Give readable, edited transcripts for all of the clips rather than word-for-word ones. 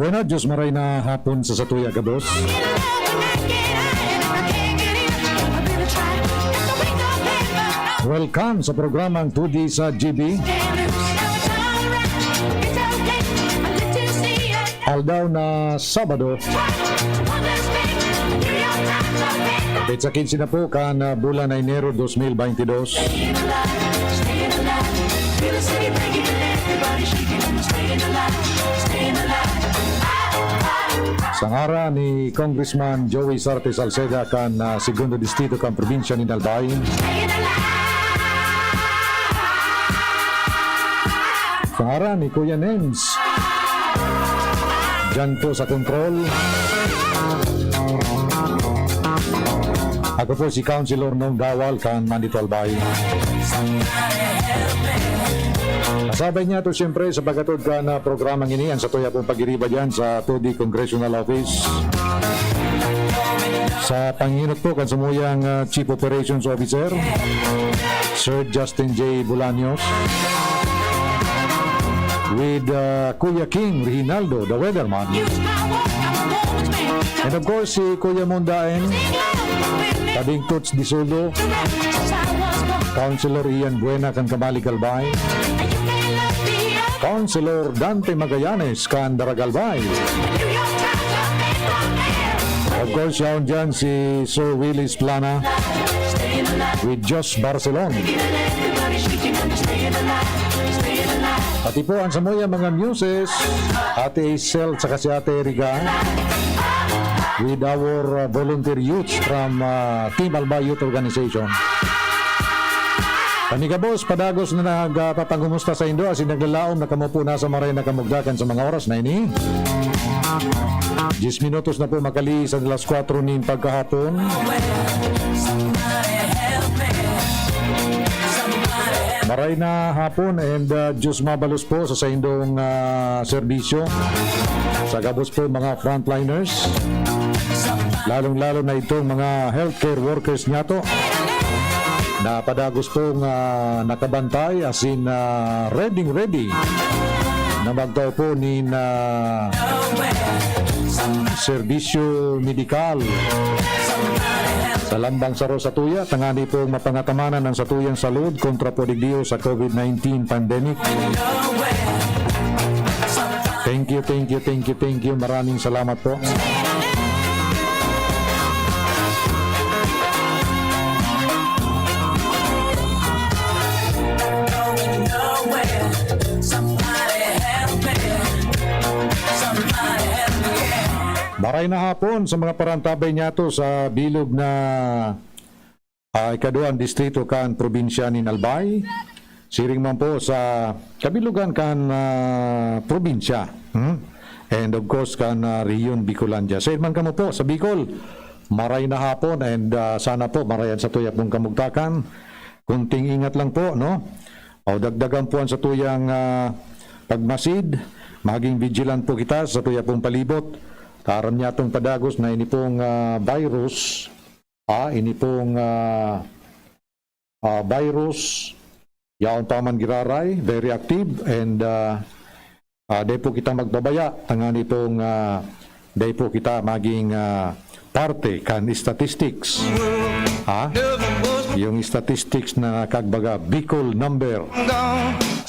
Bueno, Diyos maray na hapon sa Satuya ka, boss. Welcome sa programang 2D sa GB. Aldaw na Sabado. Kapit sa 15 na po kan bulan na Enero 2022. Sa ngara ni Congressman Joey Sarte Salceda kan segundo distrito kan probinsya ni Albay. Sa ngara ni Kuya Nems dyan po sa control. Ako po si Councilor Nong Dawal kan Mandito Albay. Kasabay niya ito siyempre sa pagkatod ka na programang ini ang satuya pong pag-iriba dyan sa 2D Congressional Office. Sa panginot po kan sumuyang Chief Operations Officer Sir Justin J. Bolaños with Kuya King Reginaldo, the weatherman. And of course si Kuya Mondaen Tabing Toots Disoldo, Councilor Ian Buena kan Kamali Galbay, Councilor Dante Magallanes kan Daragalbay. Of course yaon dyan si Sir Willis Plana with Josh Barcelon. Pati po ang samoya mga muses Ate Isel at si Ate Erika with our volunteer youths from Team Albay Youth Organization. Panigabos, padagos na nagpapangumusta sa Indo asin naglalaom na kamupo na sa maray na kamugdakan sa mga oras na ini. 10 minutos na po makali sa alas 4 nin pagkahapon. Maray na hapon and Diyos mabalos po sa Indong serbisyo. Sa gabos po mga frontliners. Lalong-lalo na itong mga healthcare workers niya to. Na padagos pong nakabantay as in ready na magtaw po ni serbisyo medikal sa lambang saro sa tuya tangani pong mapangatamanan ng satuyang salud kontra po digdiyo sa COVID-19 pandemic. Thank you. Maraming salamat po. Maray na hapon sa mga parantabay niya to sa bilog na ikaduang distrito kan probinsya ni Albay. Siring man po sa kabilugan kan probinsya. And of course kan Riyon Bicolandia. Sa man kamo po sa Bicol. Maray na hapon and sana po marayan sa tuyang pong kamugtakan. Kunting ingat lang po, no? O dagdagan po ang sa tuyang pagmasid. Maging vigilant po kita sa tuyang pong palibot. Karam niya itong padagos na ini pong virus, virus, yaon pa man giraray, very active, and day po kita magbabaya, tangan itong day po kita maging parte kan statistics. Yung statistics na kagbaga Bicol number 0003.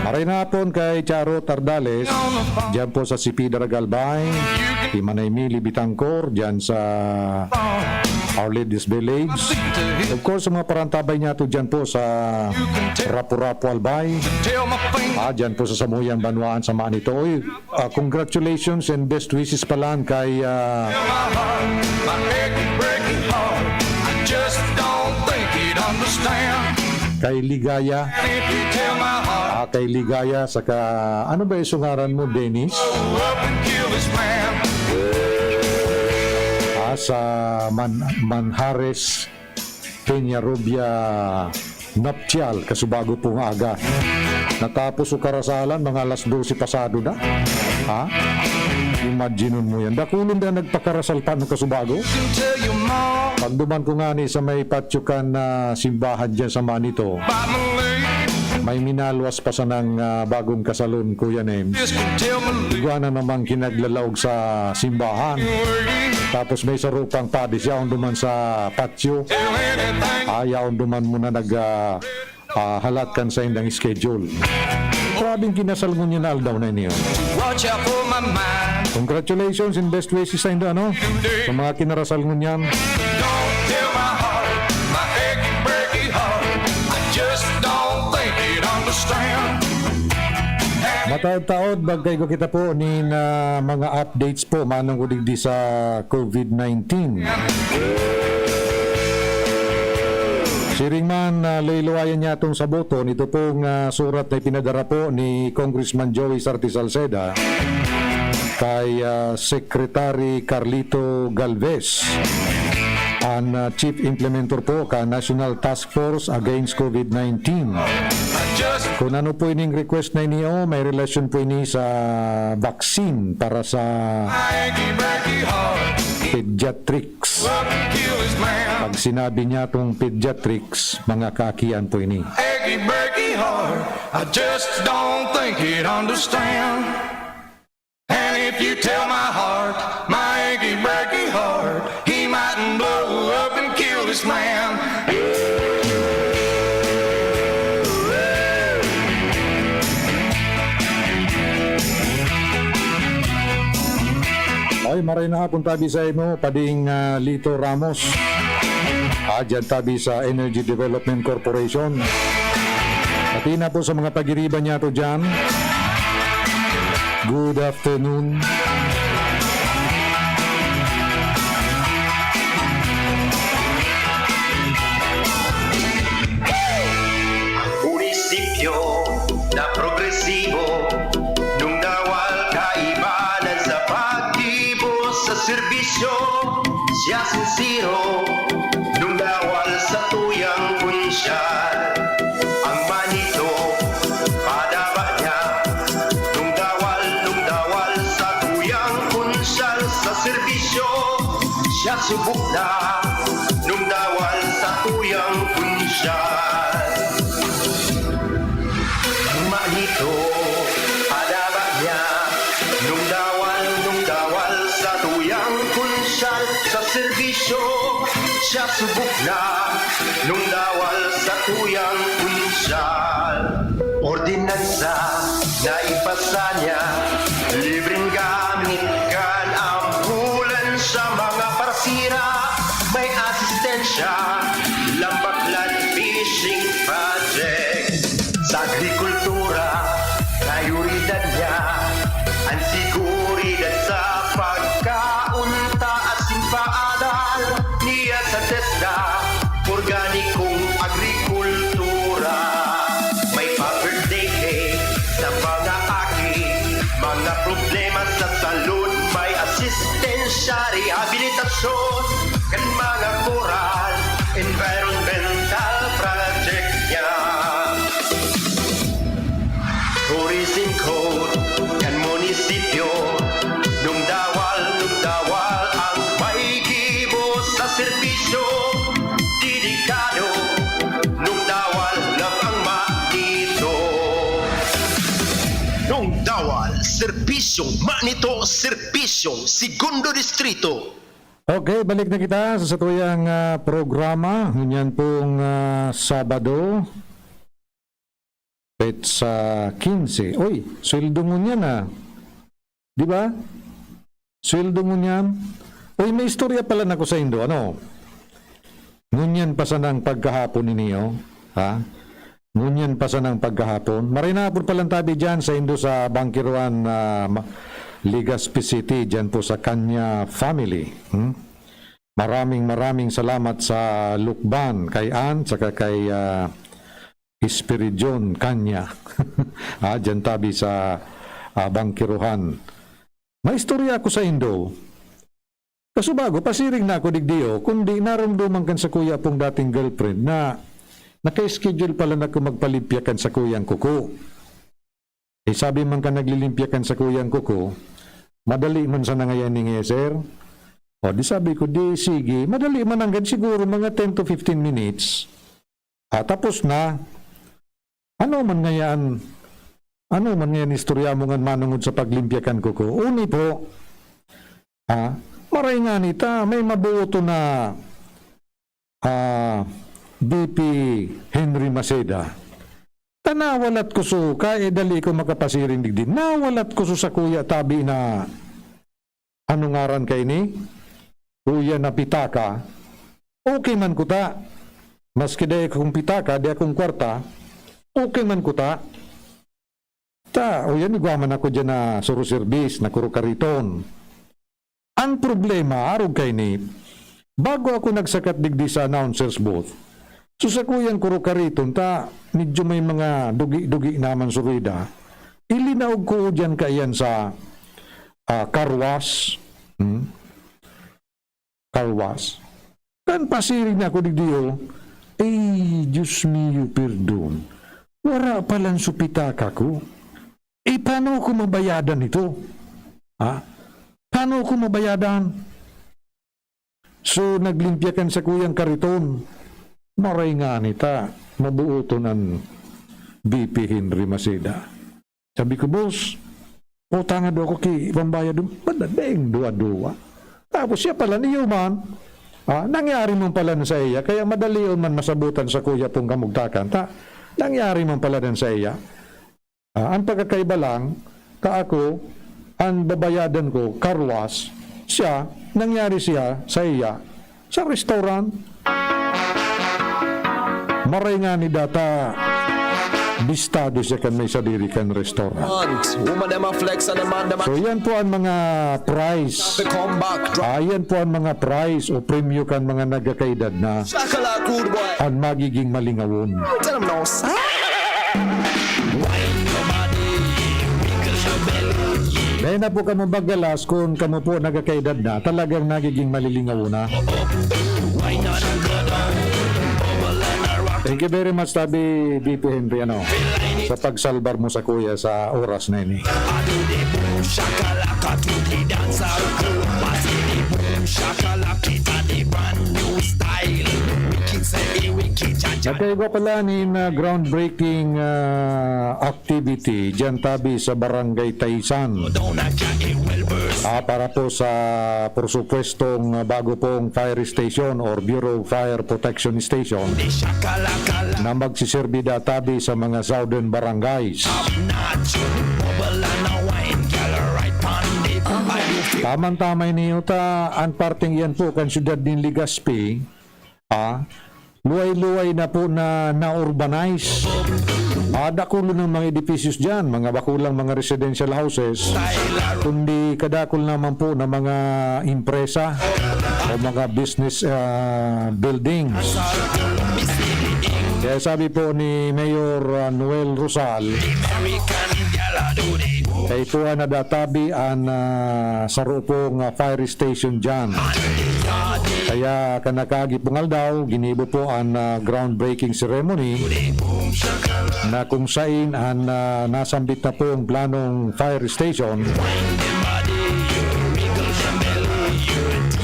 Maray na hapon kay Charo Tardales, dyan po sa CP Daragalbay, kay Manay Mili Bitangkor, dyan sa Our Lady's Village. Of course, sa mga parantabay niya to dyan po sa Rapu-Rapu Albay, dyan po sa Samuyang Banwaan sa Manito. Congratulations and best wishes palan kay kay Ligaya. Kay Ligaya saka ano ba yung sungaran mo, Dennis? Sa Manhares Peñarubia Nuptial kasubago pong aga. Natapos o karasalan mga alas 12 pasado na. Imagine mo yan. Dakulon na nagpakarasal pa ng kasubago. Pagduman ko nga ni sa may patyukan na simbahan dyan sa Manito, may minalwas pa sa ng bagong kasalon, Kuya Nem. Igwa na namang kinaglalaog sa simbahan. Tapos may sarupang padis, yaon duman sa patio. Yaon duman muna halat kan sa indang schedule. Grabing kinasal mo niya na aldaw na niyo. Congratulations in best wishes sa indo, ano? Sa mga kinarasal mo niyan. Mataod-taod, bagay ko kita po ni na mga updates po manang uligdi sa COVID-19. Siring man layluwayan niya itong sa boton, ito pong surat na pinadara po ni Congressman Joey Sarti Salceda kay Secretary Carlito Galvez, ang Chief Implementer po ka National Task Force Against COVID-19. Kung ano po ining request na iniyo, may relasyon po ini sa vaccine para sa pediatrics. Pag sinabi niya itong pediatrics, mga kaakian po ini. I just don't think he'd understand. And if you tell my heart, my achy breaky heart, he mightn't blow up and kill this man. Ay, maray na hapon tabi sa imo, pading Lito Ramos. Dyan tabi sa Energy Development Corporation. Pati na po sa mga pagiriban niya to dyan. Good afternoon. Munisipyo na progresibo nung dawal kaibanan sa pag-ibo sa serbisyo, siya sincero nung dawal sa tuyang punsyal. Ang manito padaba niya nung dawal sa tuyang punsyal sa serbisyo, siya subok na nung dawal sa tuyang punsyal. Manito, padaba niya nung dawal sa tuyang kunsyal sa serbisyo, siya subok na nung dawal sa tuyang kunsyal. Ordinansa na ipasa niya, libreng gamit kan ambulan sa mga parsira, may asistensya, lambaklan fishing project. Sa agrikultura, prioridad niya ang siguridad sa pagkaunta at simpaadal niya sa TESDA, organikong agrikultura. May pa-birthday sa mga aki, mga problema sa salud, may asistensya, rehabilitasyon, kan mga coral, environmental project niya. Tourism code kan munisipyo nung dawal ang may gibo sa serbisyo, dedikado nung dawal lang ang manito. Nung dawal serbisyong manito, serbisyong segundo distrito. Okay, balik na kita sa satuyang programa. Ngunyan pong Sabado. Petsa 15. Uy, sweldo mo niyan Di ba? Sweldo mo niyan. Uy, may istorya pala na ko sa Indo. Ano? Ngunyan pa sa ng pagkahapon ninyo. Ha? Ngunyan pa sa ng pagkahapon. Marinapon palang tabi dyan sa Indo sa Bangkiruan, Legazpi City. Dyan po sa Kanya family. Maraming salamat sa Lukban, kay Ann, saka kay Espiridion Kanya. Dyan tabi sa Bangkiruhan. May istorya ako sa Indo. Kaso bago, pasiring na ako digdiyo, kundi naramdaman kan sa kuya pong dating girlfriend na naka-schedule pala na ako magpalimpyakan sa kuyang kuko. Sabi man ka naglilimpyakan sa kuyang kuko, madali man sa nangayan ni sir. Di sabi ko, di sige, madali man hanggang siguro mga 10 to 15 minutes. Tapos na. Ano man ngayon istorya mo nga manungod sa paglimpyakan ko. Uni po, maray nga nita, may mabuto na BP Henry Maceda. Tanawalat ko so, kaya dali ko makapasiring digdi. Nawalat ko so sa kuya tabi na, ano ngaran kay ni? Kuya na pitaka. Okay man ko ta. Maski di akong pitaka, di akong kwarta, okay man ko ta. O yan, igwaman ako dyan na suru service, na kuro kariton. Ang problema, arog kay ni, bago ako nagsakat digdi sa announcers booth, so sa kuyang kuro kariton, medyo may mga dugi-dugi naman surida, ilinaog ko dyan kayan sa karwas. Karwas. Kan pasiring na ako digdiyo, Diyos mio, perdon. Wala palang supitaka ko. Paano ko mabayadan ito? Paano ko mabayadan? So, naglimpyakan sa kuyang kariton. Maray nga nita, mabuoto ng BP Henry Maceda. Sabi ko, boss, utang do ako ki pambayad. Madadeng dua-dua. Tapos siya pala niyo man. Nangyari man pala na sa iya. Kaya madali man masabutan sa kuya pong kamugtakan. Nangyari man pala na sa iya. Ang pagkakaiba lang, kaako, ang babayadan ko, karwas, siya, nangyari siya sa iya, sa restaurant. Maray nga ni data, bistado siya kan may sadiri kan restaurant. So yan po ang mga price. Yan po ang mga price o premyo kan mga nagkakaedad na ang magiging malingawon. Dahil na po kamo bagalas kung kamo po nagkakaedad na, talagang nagiging malilingaw na. Thank you very much, Tabi BP Henry, sa pagsalbar mo sa kuya sa oras na ini. Nagkaiba pala ni groundbreaking activity dyan tabi sa Barangay Taisan. Para po sa porsupuestong bago pong fire station or Bureau of Fire Protection Station na magsiservida tabi sa mga southern barangays. Tamang-tamay niyo ang parting yan po kan syudad din Legazpi, luway-luway na po na urbanize. Dakulo ng mga edificios dyan, mga bakulang mga residential houses, kundi kadakol naman po na mga impresa o mga business buildings. Kaya sabi po ni Mayor Noel Rosal, kaya ito na databi ang sarupong fire station dyan. Kaya kanakagi pungal daw, ginibo po ang groundbreaking ceremony na kung saan ang nasambit na po ang planong fire station.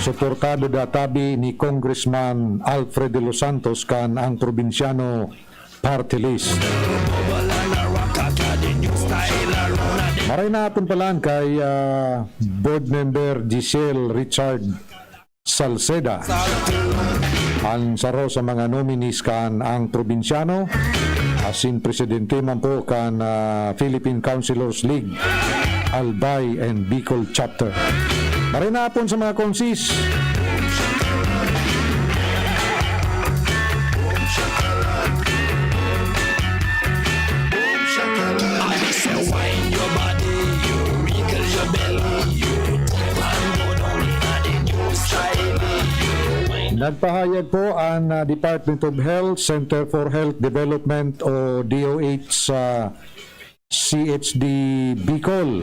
Suportado databi ni Congressman Alfred de los Santos kan ang probinsyano party list. Maray natin palaan kay board member Giselle Richard Salceda. Ang saro sa mga nominees kan ang probinsyano, asin presidente man po kan Philippine Councilors League, Albay and Bicol Chapter. Maray natin sa mga konsis. Nagpahayag po ang Department of Health, Center for Health Development o DOH sa CHD Bicol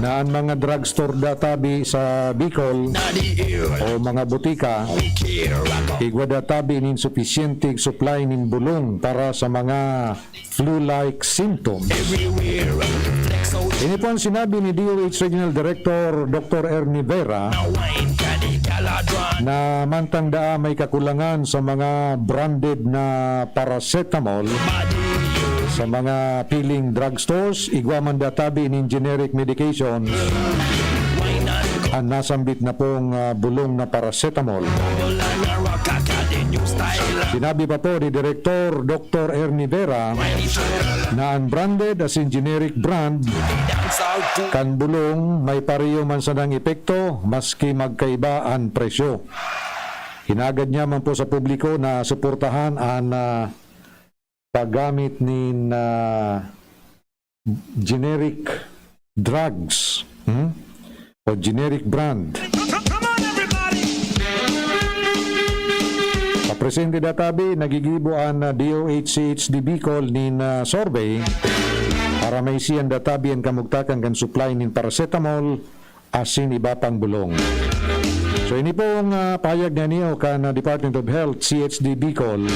na ang mga drugstore databi sa Bicol o mga butika igwa databi in insufficiente supply nin bulong para sa mga flu-like symptoms. Ini po ang sinabi ni DOH Regional Director Dr. Ernie Vera na mantang daa may kakulangan sa mga branded na paracetamol sa mga piling drugstores, igwaman databi in generic medications ang nasambit na pong bulong na paracetamol. Sinabi pa po ni Director Dr. Ernie Vera na unbranded as in generic brand kan bulong may pareho man sanang epekto maski magkaiba ang presyo. Hinagad niya man po sa publiko na suportahan ang paggamit ni generic drugs o generic brand. Presente databi, nagigibo ang DOH-CHD Bicol nin survey para may siyan databi ang kamugtakan kan supply nin paracetamol asin iba pang bulong. So ini pong payag na niyo kan Department of Health, CHD Bicol.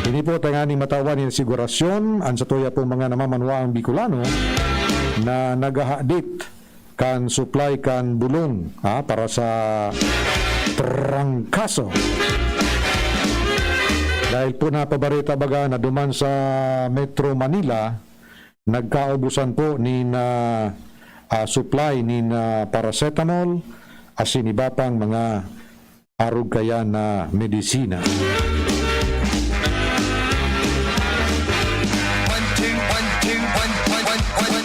Ini po tangani matawan ni sigurasyon ang satuya pong mga namamanwaang Bicolano na nagahadit kan supply kan bulong para sa trangkaso. Dahil po napabarita baga na duman sa Metro Manila, nagkaubusan po ni supply ni paracetamol asin iba pang mga arog kaya na medisina.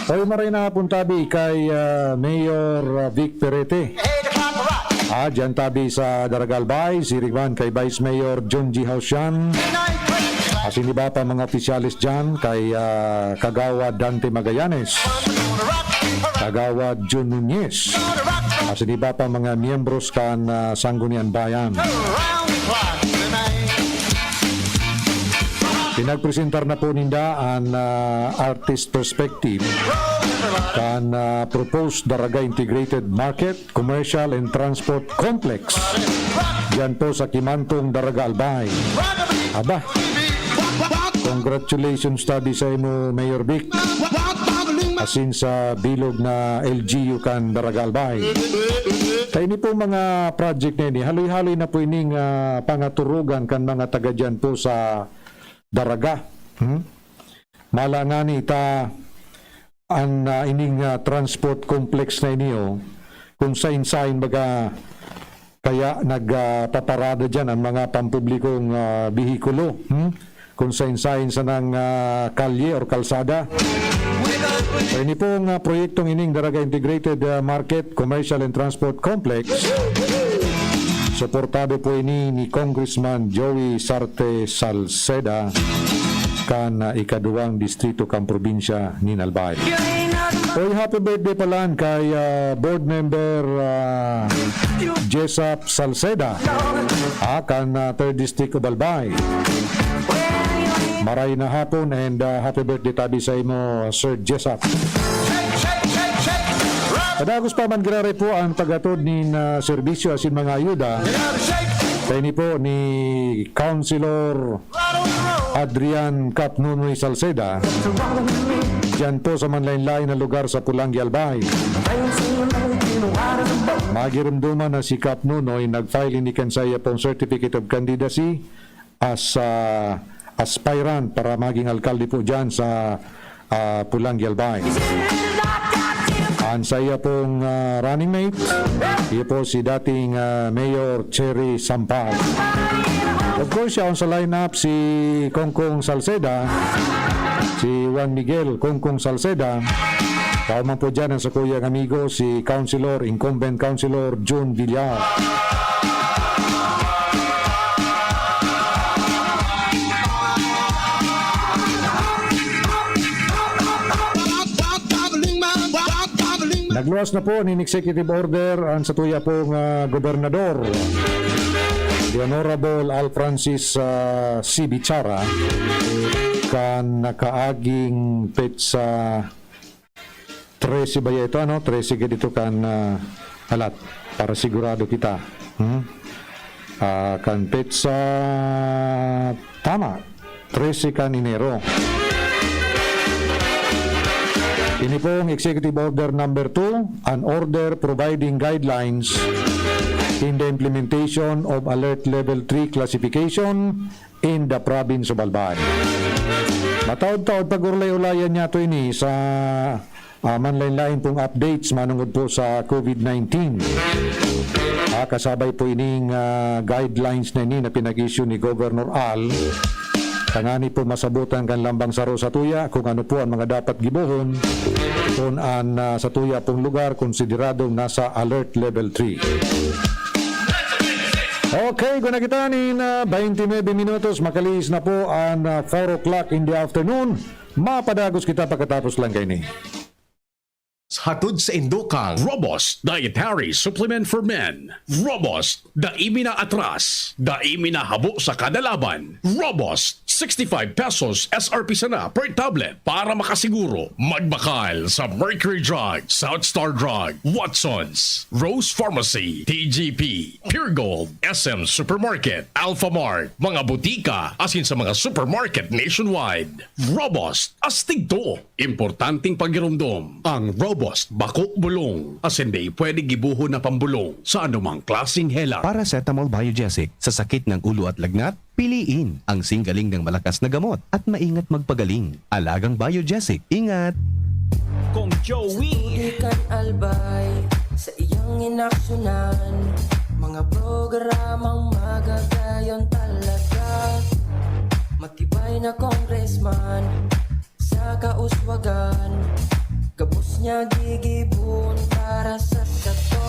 Tayo maray na puntabi kay Mayor Vic Perete. Diyan tabi sa Daragalbay, sirigman kay Vice Mayor John G. Hausian. Asin iba pa mga opisyalis dyan kay Kagawad Dante Magallanes, Kagawad Jun Nunez. Asin iba pa mga miyembros kan Sangguniang Bayan. Pinagpresentar na po ninda ang artist perspective kan proposed Daraga Integrated Market, Commercial and Transport Complex diyan po sa Kimantong, Daraga Albay. Aba, congratulations study sa imo, Mayor Vic, asin sa bilog na LGU kan Daraga Albay. Kaya ini po mga project na ini, haloy-haloy na po ining pangaturugan kan mga taga dyan po sa Daraga. Malangani ita ang ining transport complex na iniyo kung sain-sain baga kaya nagpaparada dyan ang mga pampublikong bihikulo kung sain-sain sa ng kalye or kalsada. So, ini pong proyektong ining Daraga Integrated Market, Commercial and Transport Complex, suportado po ini ni Congressman Joey Sarte Salceda kan ikaduwang distrito kang probinsya ni Albay. Oy, happy birthday pala kay board member Jessup Salceda kan 3rd District of Albay. Maray na hapon and happy birthday tabi sa imo, Sir Jessup. Kadagos pa man grare po ang tagatod ni serbisyo asin mga ayuda. Kaya ni po ni Councilor Adrian Cap Nunoy Salceda dyan po sa manlain-lain na lugar sa Pulangi, Albay. Magiramduman na si Cap Nunoy nag-file ni Kansaya pong Certificate of Candidacy as aspirant para maging alkalde po dyan sa Pulangi, Albay. Ang saya pong running mate, iyo po si dating Mayor Cherry Sampal. Of course, siya sa lineup si Kongkong Salceda, si Juan Miguel Kongkong Salceda. Tao man po dyan ang sa kuyang amigo, si Incumbent Councilor June Villar. Nagluwas na po ni Executive Order ang satuya pong Gobernador, the Honorable Al Francis C. Bichara, kan nakaaging petsa 13 ba ito, 13 ka dito kan halat para sigurado kita. Kan petsa tama 13 kan Enero. Ini pong Executive Order number 2, an order providing guidelines in the implementation of Alert Level 3 classification in the province of Albay. Mataod-taod pag-ulay-ulayan niya ito ini sa manlain-lain pong updates manungod po sa COVID-19. Kasabay po ining guidelines na ini na pinag-issue ni Governor Al. Tangani po masabutan kan lambang saro sa tuya kung ano po ang mga dapat gibuhon kung ang sa tuya pong lugar konsideradong nasa Alert Level 3. Okay, kung nakita ni 29 minutos, makalis na po ang 4 o'clock in the afternoon. Mapadagos kita pagkatapos lang kayo ni. Hatod sa Indokang Robust Dietary Supplement for Men. Robust, daimi na atras, daimi na habo sa kada laban. Robust, 65 pesos SRP sana per tablet para makasiguro. Magbakal sa Mercury Drug, South Star Drug, Watsons, Rose Pharmacy, TGP, Pure Gold, SM Supermarket, Alpha Mart, mga butika, asin sa mga supermarket nationwide. Robust, astig to. Importanteng pagirumdom. Ang Robust, bako bulong. Asin di pwede gibuho na pambulong sa anumang klaseng hela. Paracetamol Biogesic sa sakit ng ulo at lagnat, piliin ang singgaling ng malakas na gamot at maingat magpagaling. Alagang Biogesic, ingat! Kong Joey. Tudikan albay sa iyang inaksyonan, mga programang magagayon talaga. Matibay na congressman sa kauswagan, kabus niya gigibon para sa kato.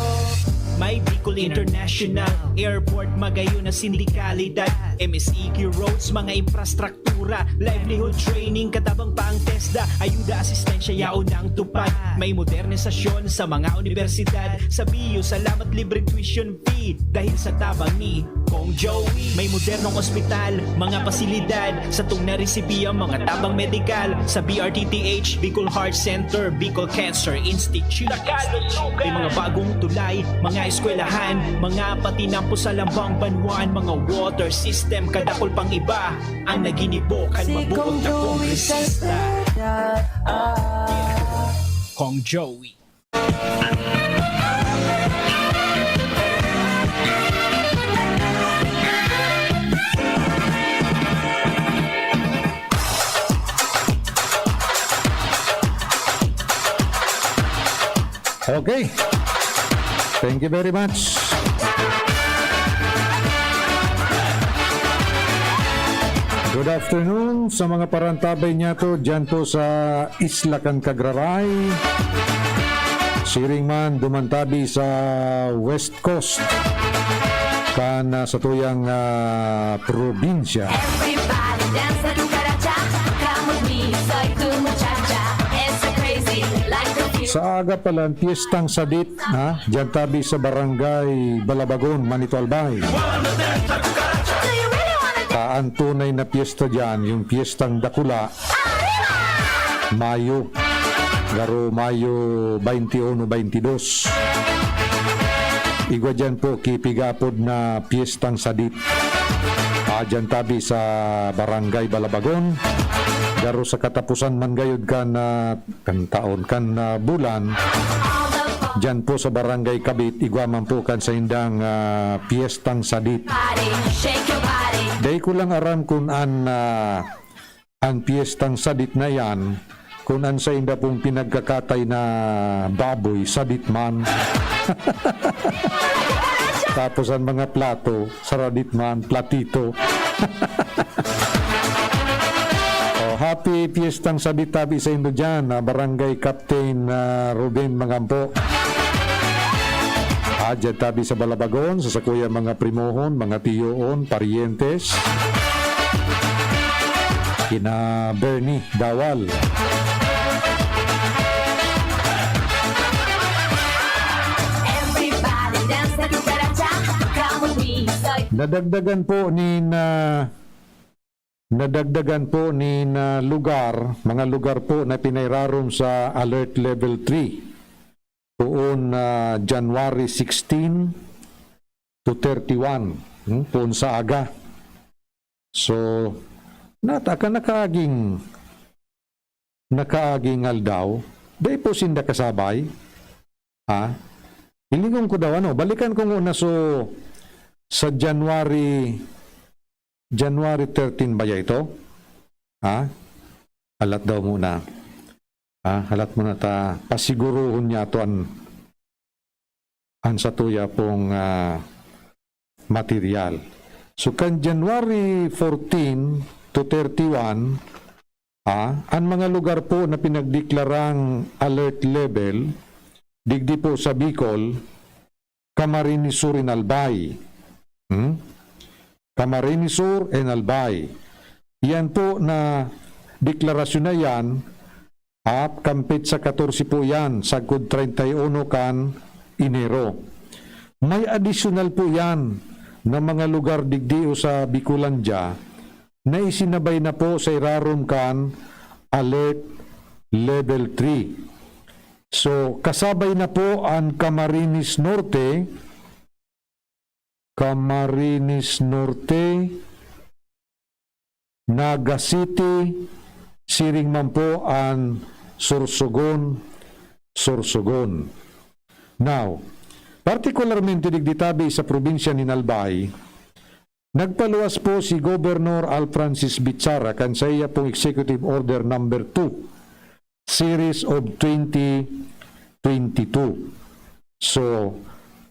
May Bicol International Airport, magayon na sindikalidad, MSEQ roads, mga infrastruktura, livelihood training, katabang pa ang TESDA, ayuda, asistensya, yaon ang tupad. May modernisasyon sa mga universidad, sa BIU, salamat libreng tuition fee, dahil sa tabang ni Kong Joey. May modernong ospital, mga pasilidad, sa tung naresibiya, mga tabang medikal, sa BRTTH, Bicol Heart Center, Bicol Cancer Institute. May mga bagong tulay, mga eskwelahan, mga patinampo sa lambang banwan, mga water system, kadakol pang iba ang naginibokan Si mabuot Kong na Joey sa kongresista. seda. Kong Joey. Okay. Thank you very much. Good afternoon sa mga parantabay niya to dyan to sa Isla Cagraray. Siring man dumantabi sa West Coast kan sa tuyang probinsya. Everybody dance the cucaracha. Come with me, soy tu muchacha. It's so crazy, like the view. Sa aga pala, piyestang sadit, dyan tabi sa barangay Balabagon, Manito Albay. Do you really wanna dance? Ang tunay na piyesta dyan, yung piyestang Dakula, Mayo, garo Mayo 21-22. Igwa dyan po, kipigapod na piyestang sadit. Dyan tabi sa barangay Balabagon. Garo sa katapusan man gayud kan taon kan bulan. Dyan po sa barangay Kabit, igwa man po kan sa indang piyestang sadit. Body, shake your body. Day ko lang aram kung ang piyestang sadit na yan, kung an sa inda pong pinagkakatay na baboy, sadit man. Tapos ang mga plato, saradit man, platito. Happy piyestang sadit tabi sa indo dyan, Barangay Captain Ruben Mangampo. Dyan tabi sa Balabagon, sa sakuya mga primohon, mga tiyoon, parientes. Kina Bernie Dawal. Everybody dance the cucaracha. Come with me, soy. Nadagdagan po ni lugar, mga lugar po na pinairarom sa Alert Level 3 poon January 16 to 31 poon sa aga. So nakaaging aldaw Dahil po sinda kasabay. Ha? Ilingon ko daw, balikan ko muna sa January 13 ba ito? Ha? Halat daw muna. Halat muna ta, pasiguruhon niya ito ang satuya pong material. So, kan January 14 to 31, ang mga lugar po na pinagdeklarang alert level, digdi po sa Bicol, Camarines Sur and Albay. Camarines Sur and Albay. Yan po na deklarasyon na yan, kampit sa 14 po yan, sagod 31 kan Enero. May additional po yan na mga lugar digdi o sa Bicolandia na isinabay na po sa irarom kan alert level 3. So, kasabay na po ang Camarines Norte, Naga City, siring man po ang Sorsogon. Now, particularmente digditabi sa probinsya ni Albay, nagpaluwas po si Governor Al Francis Bichara kan sa iya pong Executive Order number 2, Series of 2022. So,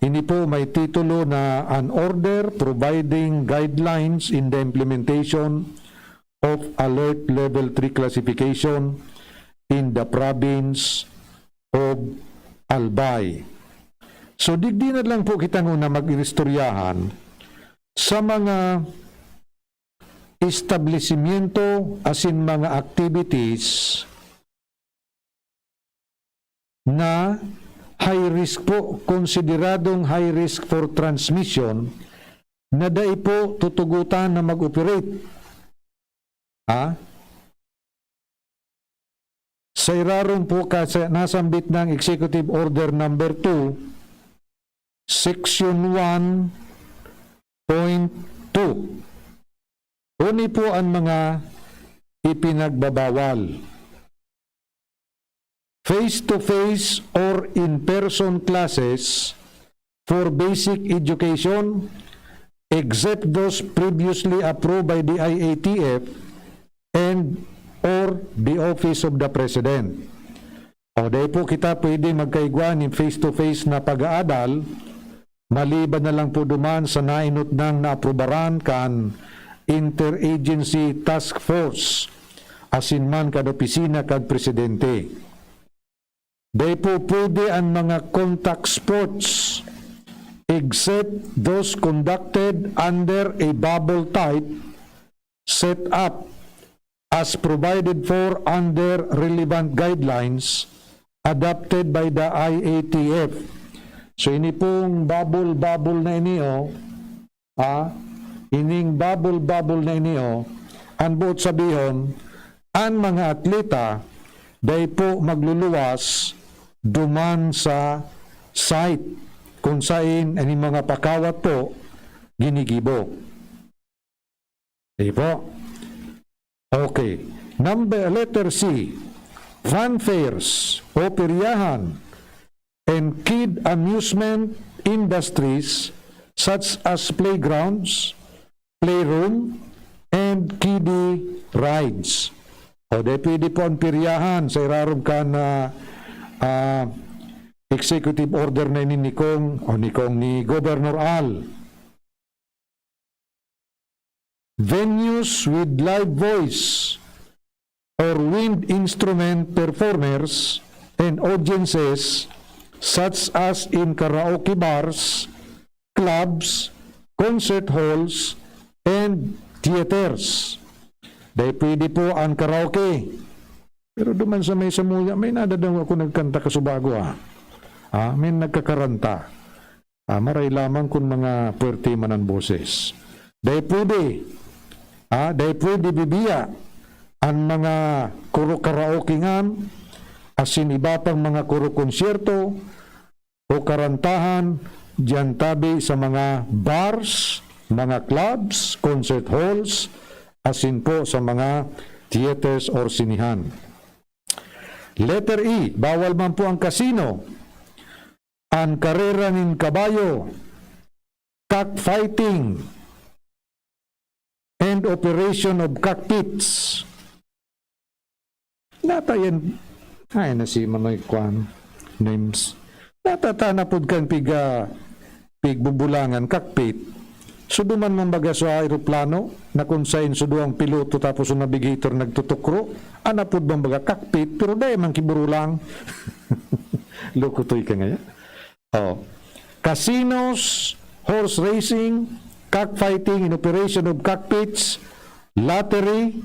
ini po may titulo na An Order Providing Guidelines in the Implementation of Alert Level 3 Classification in the Province of Albay. So, digdi na lang po kita na mag-inistoryahan sa mga establishmento asin mga activities na high risk po, konsideradong high risk for transmission na dai po tutugutan na mag-operate. Sa iraron po kasi nasambit ng Executive Order number 2, Section 1.2. Uni po ang mga ipinagbabawal. Face-to-face or in-person classes for basic education except those previously approved by the IATF and or the Office of the President. O dahil po kita pwede magkaigwan in face-to-face na pag-aadal, maliban na lang po duman sa nainot ng naaprubaran kan Interagency Task Force asin man kad opisina kad presidente. Dahil po pwede ang mga contact sports except those conducted under a bubble type set up as provided for under relevant guidelines adopted by the IATF. So ini pong bubble na iniyo, ining bubble na iniyo, ang buot sabihon, ang mga atleta dahil po magluluwas duman sa site kung saan ang mga pakawat po ginigibo. Di po? Okay. Letter C, fanfares o peryahan and kid amusement industries such as playgrounds, playroom, and kiddie rides. O de pwede po ang peryahan sa irarom ka na executive order na ni Governor Al. Venues with live voice or wind instrument performers and audiences such as in karaoke bars, clubs, concert halls, and theaters. Dahil pwede po ang karaoke. Pero duman sa may samuya, may nadadaw ako nagkanta kasubago may nagkakaranta. Maray lamang kung mga puwerte man ang boses. Dahil pwede bibiya ang mga kuro karaokean asin iba pang mga kuro konsyerto o karantahan diyan tabi sa mga bars, mga clubs, concert halls, asin po sa mga theaters or sinihan. Letter E, bawal man po ang casino, ang karera ng kabayo, cockfighting, and operation of cockpits. Natayan, ay na si Manoy Kwan, names. Natatanapod kang pigbubulangan, cockpit. Suduman man baga sa aeroplano, na kung saan suduang piloto tapos yung navigator nagtutukro, anapod man baga cockpit, pero dahil man kiburulang. Loko to'y ka ngayon. Oh. Casinos, horse racing, cockfighting in operation of cockpits, lottery,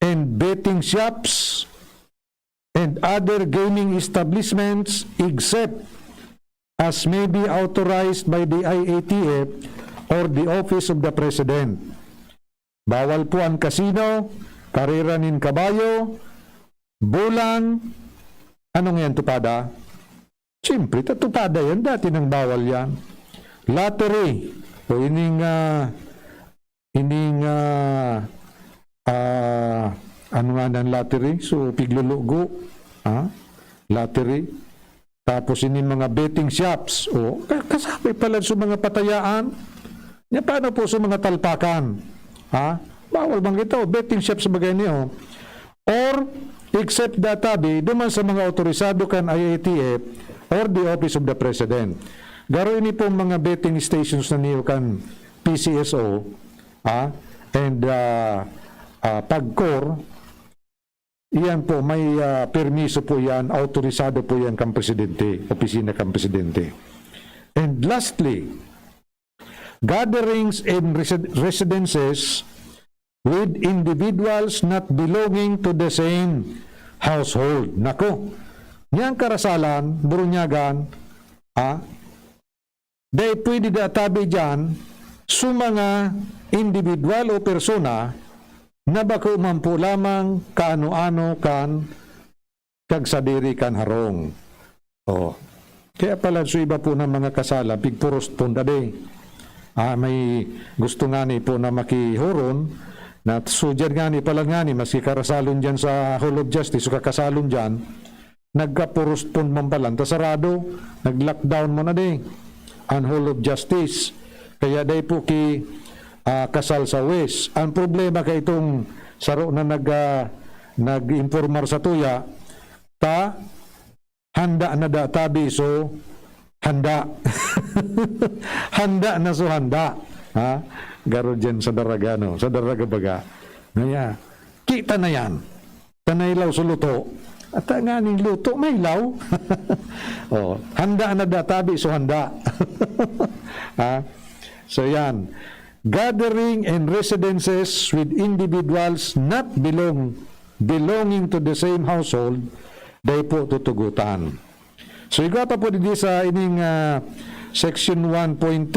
and betting shops, and other gaming establishments except as may be authorized by the IATF or the Office of the President. Bawal po ang casino, karera ng kabayo, bulang, anong yan tupada? Siyempre, tupada yan. Dati nang bawal yan. Lottery. O ano nga ng lottery? So, piglulugo. Lottery. Tapos mga betting shops. O, kasabi pala sa mga patayaan. Paano po sa mga talpakan? Bawal bang ito? Betting shops bagay niyo. Or, except databi, duman sa mga autorisado kan IATF or the Office of the President. Garo ini po mga betting stations na niyo kan PCSO and PAGCOR, iyan po, may permiso po yan, autorisado po yan kang presidente, opisina kang presidente. And lastly, gatherings in residences with individuals not belonging to the same household. Nako, niyang karasalan, burunyagan, dahil pwede databi dyan sa mga individual o persona na bako man po lamang kaano-ano kan kagsadiri kan harong. Kaya pala sa iba po ng mga kasala, pigpuros po dade. May gusto nga ni po na makihoron, na sudyan nga ni pala nga ni, maski karasalon dyan sa Hall of Justice, o kakasalon dyan, nagkapuros po mampalan, tasarado, nag-lockdown mo na de, ang Hall of Justice. Kaya day po ki kasal sa West. Ang problema kay itong saro na nag-informar sa tuya, handa na databi, so handa. Handa na so handa. Garo dyan sa Daragano, sa Daraga baga. Ngaya, kita na yan. Tanaylaw sa luto. At nga ning luto, may law. Handa na databi, so handa. So yan. Gathering and residences with individuals not belonging to the same household, day po tutugutan. So igwa pa po dito sa ining section 1.3,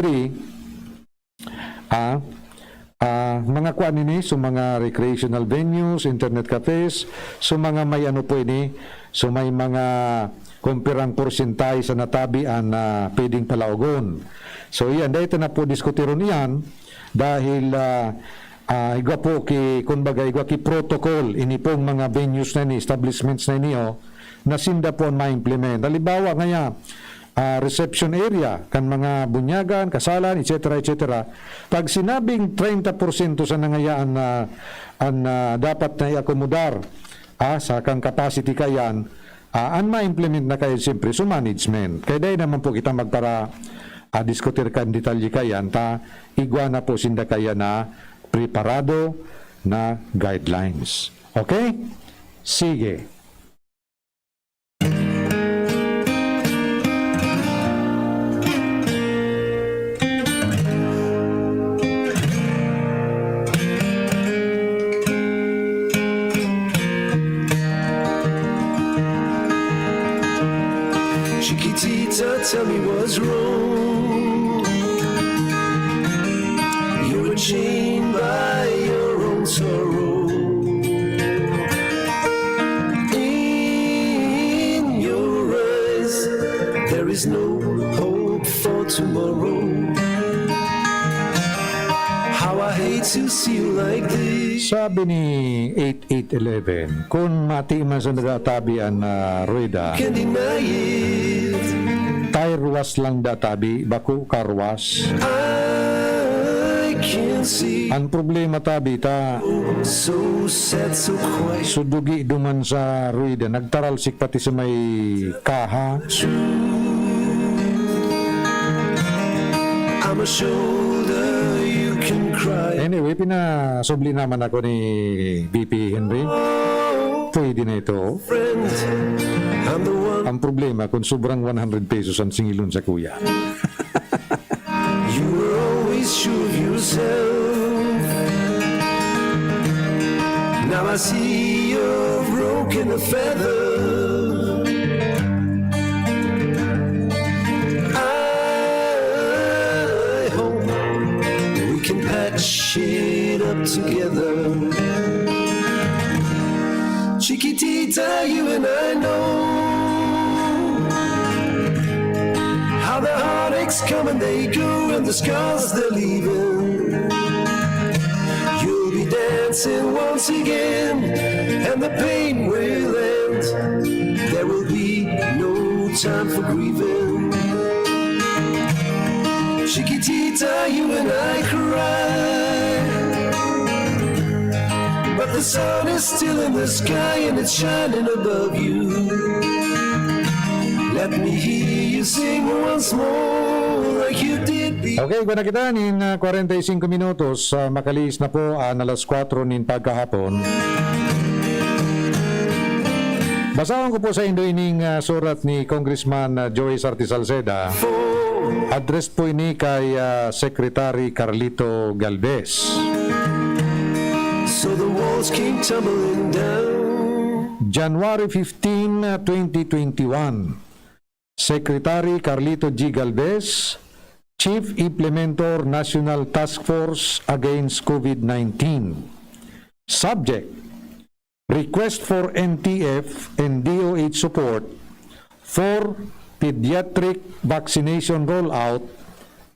mga kuan ini, so mga recreational venues, internet cafes, so mga may ano po ini, so may mga kumpirang porsentay sa natabian na pwedeng palaugon. So yan, dahil na po diskutiron yan, dahil igwa po kumbaga igwa ki protocol ini pong mga venues na ni, establishments na niyo, na sinda po ma-implement. Halimbawa ngaya, reception area, kan mga bunyagan, kasalan, etc. etc. Pag sinabing 30% sa nangayaan na dapat na i-akomodar sa kang capacity kayan, ang ma-implement na kayo siyempre sa management. Kaya dahil naman po kita magpara diskutir kan detalye kayan, igwa na po sinda kaya na preparado na guidelines. Okay? Sige. Chiquitita, tell me what's wrong. You're chained by your own sorrow. In your eyes, there is no hope for tomorrow. How I hate to see you like this. Sabi ni 8811, kung mati man sa nadatabian na rueda, Can't deny it. tayruwas lang databi, baku karwas. I can see. Ang problema tabi ta, So sad, so quiet. sudugi duman sa rueda, nagtaralsik pati sa may kaha. I'm a shoulder you can cry. Anyway, pinasubli naman ako ni VP Henry. Pwede na ito. Friend, I'm the one Ang problema, kung sobrang 100 pesos ang singilon sa kuya. you were always sure of yourself. Now I see you're broken a feather. I hope we can patch it up together. Chiquitita, you and I know how the heartaches come and they go, and the scars they're leaving. You'll be dancing once again, and the pain will end. There will be no time for grieving. Chiquitita, you and I cry, but the sun is still in the sky and it's shining above you. Let me hear you sing once more like you did before. Okay, kung nakita nin 45 minutos, makalis na po ang alas 4 nin pagkahapon. Basahan ko po sa indo ining surat ni Congressman Joey Sarti Salceda. Address po ini kay Secretary Carlito Galvez. So the walls came tumbling down. January 15, 2021. Secretary Carlito G. Galvez, Chief Implementor National Task Force Against COVID-19. Subject: Request for NTF and DOH support for pediatric vaccination rollout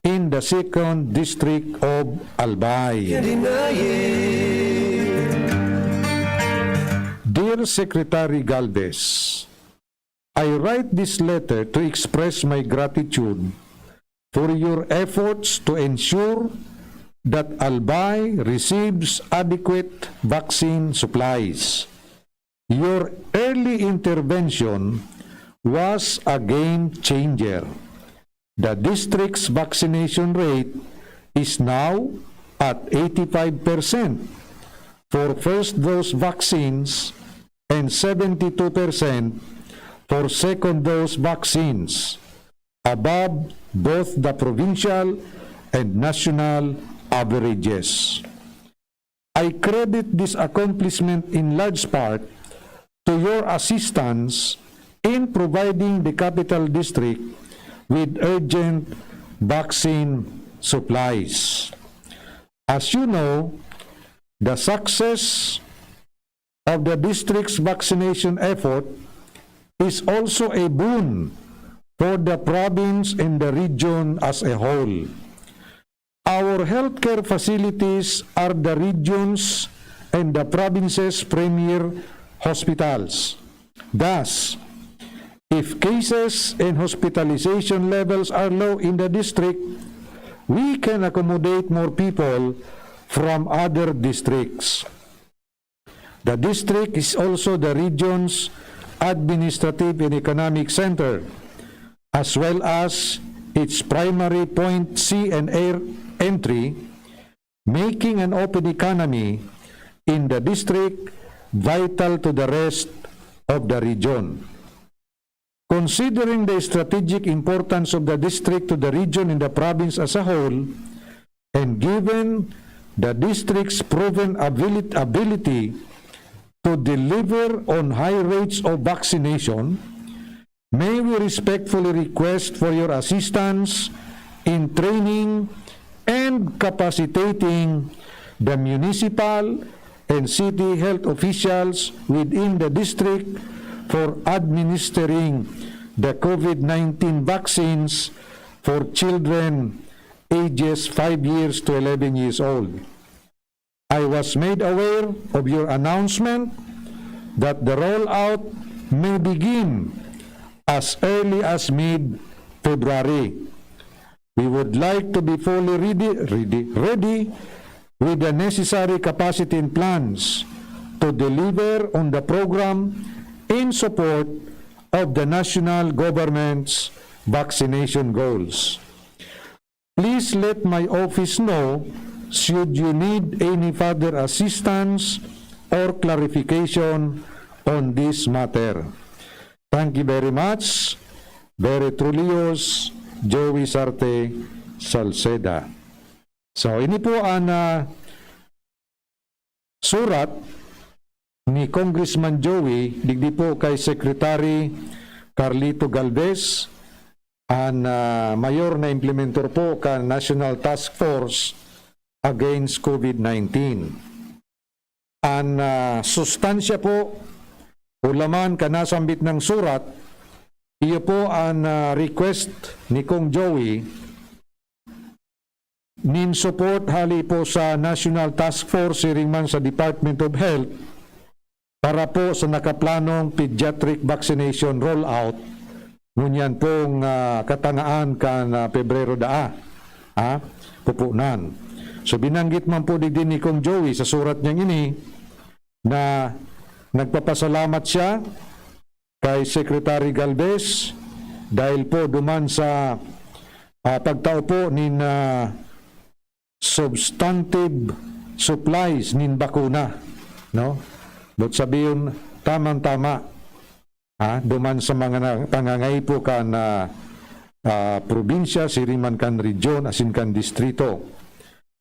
in the 2nd District of Albay. Deny it. Dear Secretary Galvez, I write this letter to express my gratitude for your efforts to ensure that Albay receives adequate vaccine supplies. Your early intervention was a game changer. The district's vaccination rate is now at 85% for first dose vaccines and 72% for second dose vaccines, above both the provincial and national averages. I credit this accomplishment in large part to your assistance in providing the Capital District with urgent vaccine supplies. As you know, the success of the district's vaccination effort is also a boon for the province and the region as a whole. Our healthcare facilities are the region's and the province's premier hospitals. Thus, if cases and hospitalization levels are low in the district, we can accommodate more people from other districts. The district is also the region's administrative and economic center, as well as its primary point sea and air entry, making an open economy in the district vital to the rest of the region. Considering the strategic importance of the district to the region and the province as a whole, and given the district's proven ability to deliver on high rates of vaccination, may we respectfully request for your assistance in training and capacitating the municipal and city health officials within the district for administering the COVID-19 vaccines for children ages 5 years to 11 years old. I was made aware of your announcement that the rollout may begin as early as mid-February. We would like to be fully ready with the necessary capacity and plans to deliver on the program in support of the national government's vaccination goals. Please let my office know should you need any further assistance or clarification on this matter. Thank you very much. Very truly yours, Joey Sarte Salceda. So, ini po ang surat ni Congressman Joey, digdi po kay Secretary Carlito Galvez, ang mayor na implementor po ka National Task Force Against COVID-19. Ang sustansya po, ulaman ka nasambit ng surat, iyo po ang request ni Kong Joey nin support hali po sa National Task Force siringman sa Department of Health para po sa nakaplanong pediatric vaccination rollout ngunyan pong katangaan kan Pebrero pupunan. So binanggit man po din ni Kong Joey sa surat niyang ini na nagpapasalamat siya kay Secretary Galvez dahil po duman sa pagtao po nin substantive supplies nin bakuna, no? But sabihin tamang-tama duman sa mga pangangay po kan probinsya, siriman kan region, asin kan distrito.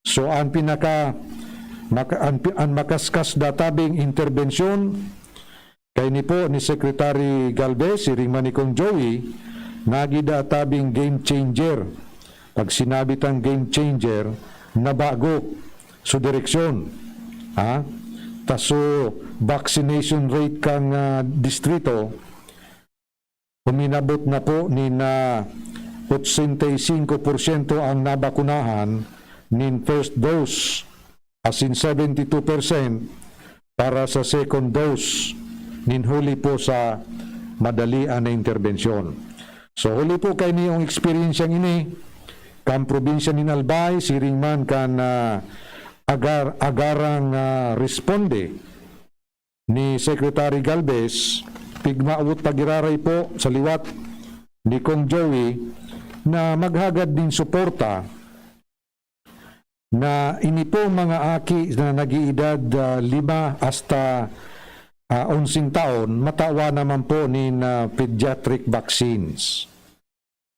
So ang ang makaskas databing interbensyon kay ni po ni Secretary Galvez, siringman ni Kong Joey, nagidatabing game changer. Pag sinabi tang game changer, na bago so direksyon. Taso vaccination rate kang distrito, uminabot na po ni na 85% ang nabakunahan nin first dose, as in 72% para sa second dose nin huli po sa madalian na interbensyon. So huli po kay niyong experience yang ini kan probinsya nin Albay siringman kan agarang responde ni Secretary Galvez pigmaawot pagiraray po sa liwat ni Kong Joey na maghagad din suporta na ini po mga aki na nag-iedad 5 hasta 11 taon, matawa naman po ni pediatric vaccines.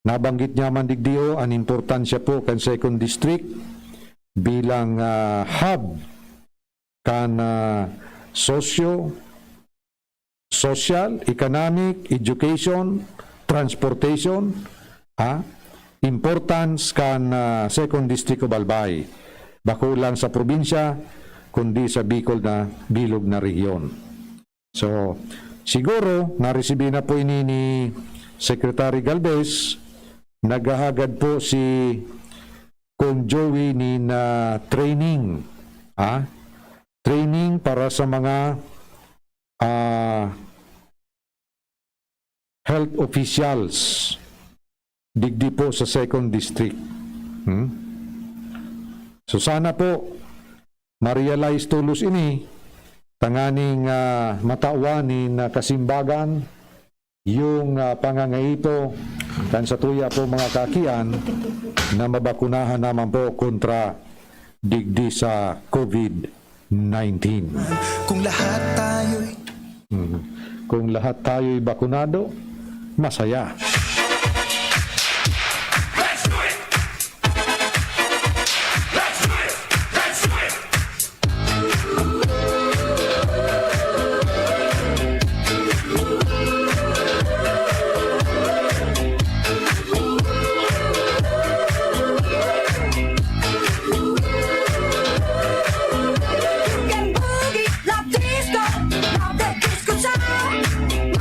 Nabanggit niya man digdio ang importansya po kan second district bilang hub kan social, economic, education, transportation, importance kan second district of Albay. Bako lang sa probinsya, kundi sa Bicol na bilog na rehiyon. So, siguro, naresibi na po ini ni Secretary Galvez, naghahagad po si Kong Joey ni na training. Training para sa mga health officials digdi po sa second district. So sana po ma-realize tulos ini tanganing matauwanin na kasimbagan yung pangangaito kan sa tuya po mga kakian na mabakunahan naman po kontra digdi sa COVID-19. Kung lahat tayo'y bakunado, masaya.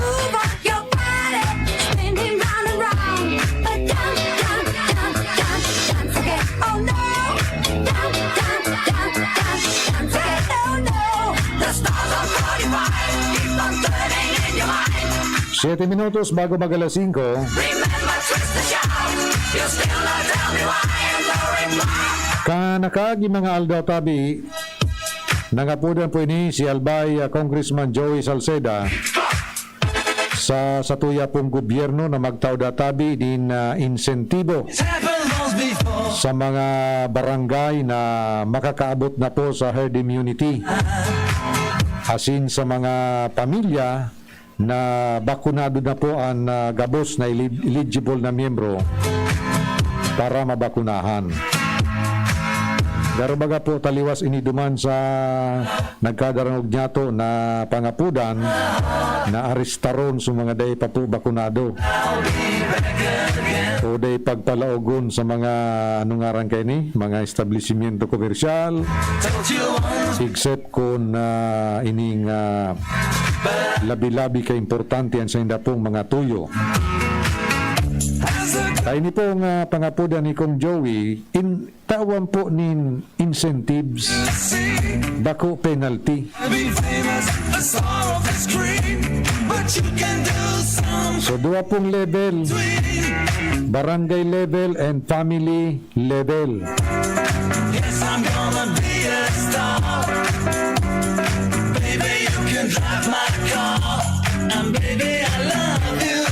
Move on your body, spinning round. 7 minutos bago mag alas 5. Kanakagi mga aldaw tabi, nangapudan po ini si Albay Congressman Joey Salceda sa satuya pong gobyerno na magtawda tabi din insentibo sa mga barangay na makakaabot na po sa herd immunity. Asin sa mga pamilya na bakunado na po ang gabos na eligible na miyembro para mabakunahan. Darubaga po taliwas iniduman sa nagkadarangog nyato na pangapudan na aristaron sa mga day pa po bakunado o day pagpalaogon sa mga anong kay ni mga establishmento komersyal except kung ining labi-labi ka importante ang sa inda pong mga tuyo. Ay ni pong pangapudan ni Kong Joey, tawan po nin incentives, bako penalty. So dua pong level, barangay level and family level. Yes, I'm gonna be a star. Baby, you can drive my car. And baby, I love you.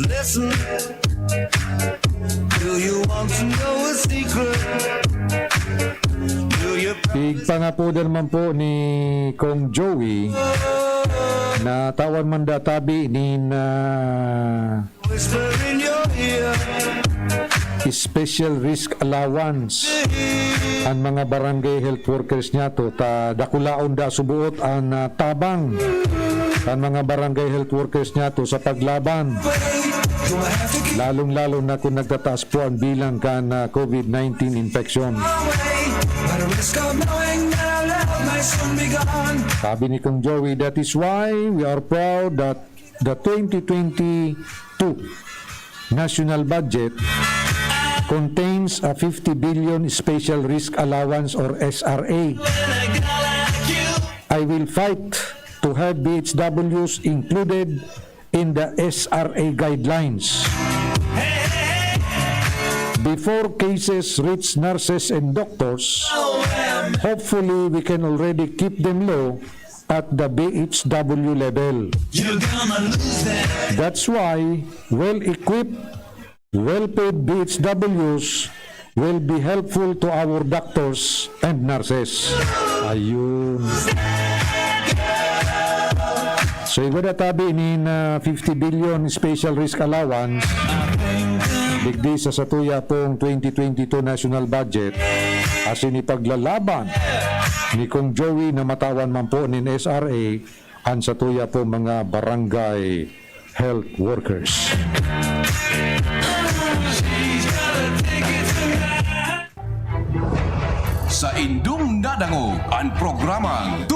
Listen, do you want to know a secret? Do you Pangapudan naman po ni Kong Joey na tawan man databi ni whisper in your ear? special risk allowance ang mga barangay health workers niya to ta dakulaon da subuot ang tabang ang mga barangay health workers niya to sa paglaban lalong-lalo na kung nagtataas po ang bilang kan COVID-19 infection. Sabi ni Kong Joey, that is why we are proud that the 2022 national budget contains a 50 billion special risk allowance or SRA. I will fight to have BHWs included in the SRA guidelines. Before cases reach nurses and doctors, hopefully we can already keep them low at the BHW level. That's why well-equipped, well-paid BHWs will be helpful to our doctors and nurses. Ayun. So, iba na tabi ni 50 billion special risk allowance digdi sa satuya pong 2022 national budget as inipaglalaban ni Kong Joey na matawan man po ni SRA ang satuya po mga barangay health workers. Sa indung nadangog ang programang